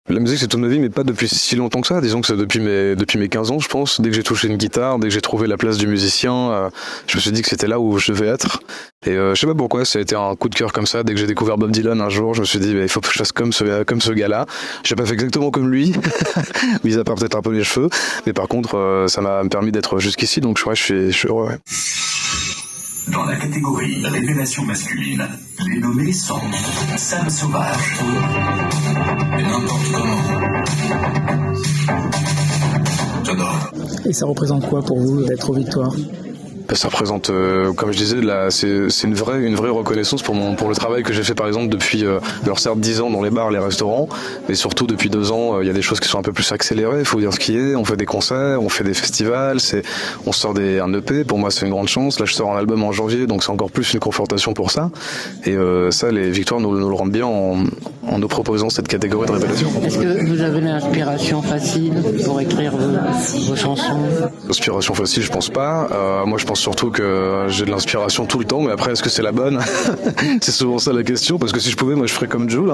La musique, c'est toute ma vie, mais pas depuis si longtemps que ça. Disons que c'est depuis mes 15 ans, je pense. Dès que j'ai touché une guitare, dès que j'ai trouvé la place du musicien, je me suis dit que c'était là où je devais être. Et je sais pas pourquoi, ça a été un coup de cœur comme ça. Dès que j'ai découvert Bob Dylan un jour, je me suis dit, il faut que je fasse comme ce gars-là. J'ai pas fait exactement comme lui, mis à part peut-être un peu les cheveux. Mais par contre, ça m'a permis d'être jusqu'ici, donc je suis heureux. Ouais. Dans la catégorie révélation masculine, les nommés sont Sam Sauvage et n'importe comment. J'adore. Et ça représente quoi pour vous d'être aux Victoires ? Ça représente, comme je disais, c'est une vraie reconnaissance pour le travail que j'ai fait par exemple depuis, alors certes 10 ans dans les bars, les restaurants, mais surtout depuis 2 ans, il y a des choses qui sont un peu plus accélérées, il faut dire ce qui est, on fait des concerts, on fait des festivals, on sort un EP, pour moi c'est une grande chance, là je sors un album en janvier, donc c'est encore plus une confortation pour ça, et ça les Victoires nous le rendent bien en nous proposant cette catégorie de révélation. Est-ce que vous avez l'inspiration facile pour écrire vos chansons ? Inspiration facile, je pense pas. Moi, je pense surtout que j'ai de l'inspiration tout le temps, mais après, est-ce que c'est la bonne ? C'est souvent ça la question, parce que si je pouvais, moi, je ferais comme Jul,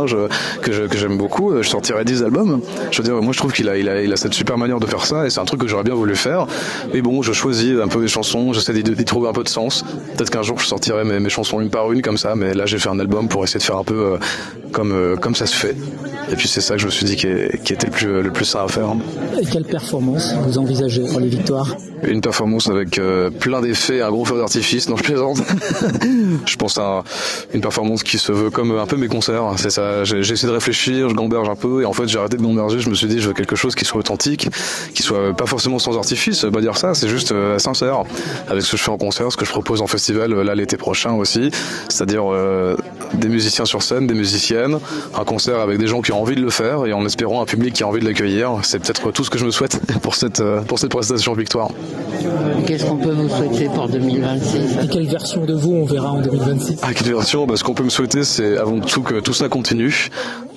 que j'aime beaucoup, je sortirais 10 albums. Je veux dire, moi, je trouve qu'il a cette super manière de faire ça, et c'est un truc que j'aurais bien voulu faire. Mais bon, je choisis un peu les chansons, j'essaie d'y trouver un peu de sens. Peut-être qu'un jour, je sortirai mes chansons une par une, comme ça, mais là, j'ai fait un album pour essayer de faire un peu comme ça se fait. Et puis, c'est ça que je me suis dit qui était le plus sain à faire. Et quelle performance vous envisagez pour les Victoires ? Une performance avec plein d'effets, un gros feu d'artifice, non je plaisante. Je pense à une performance qui se veut comme un peu mes concerts, c'est ça, j'ai essayé de réfléchir, je gamberge un peu, et en fait j'ai arrêté de gamberger, je me suis dit je veux quelque chose qui soit authentique, qui soit pas forcément sans artifice, ça veut pas dire ça, c'est juste sincère, avec ce que je fais en concert, ce que je propose en festival là l'été prochain aussi, c'est-à-dire des musiciens sur scène, des musiciennes, un concert avec des gens qui ont envie de le faire, et en espérant un public qui a envie de l'accueillir, c'est peut-être tout ce que je me souhaite pour cette prestation Victoire. Qu'est-ce qu'on peut vous souhaiter pour 2026 ? Et quelle version de vous on verra en 2026 ? Quelle version ? Ce qu'on peut me souhaiter, c'est avant tout que tout ça continue.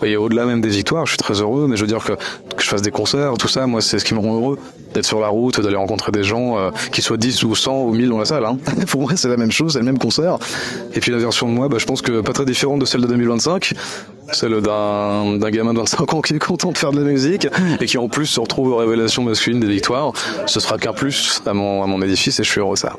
Et au-delà même des victoires, je suis très heureux, mais je veux dire que je fasse des concerts, tout ça, moi, c'est ce qui me rend heureux. D'être sur la route, d'aller rencontrer des gens, qui soient 10 ou 100 ou 1000 dans la salle. Pour moi, c'est la même chose, c'est le même concert. Et puis la version de moi, je pense que pas très différente de celle de 2025. Celle d'un gamin de 25 ans qui est content de faire de la musique et qui en plus se retrouve aux révélations masculines des victoires. Ce sera qu'un plus à mon édifice et je suis heureux de ça.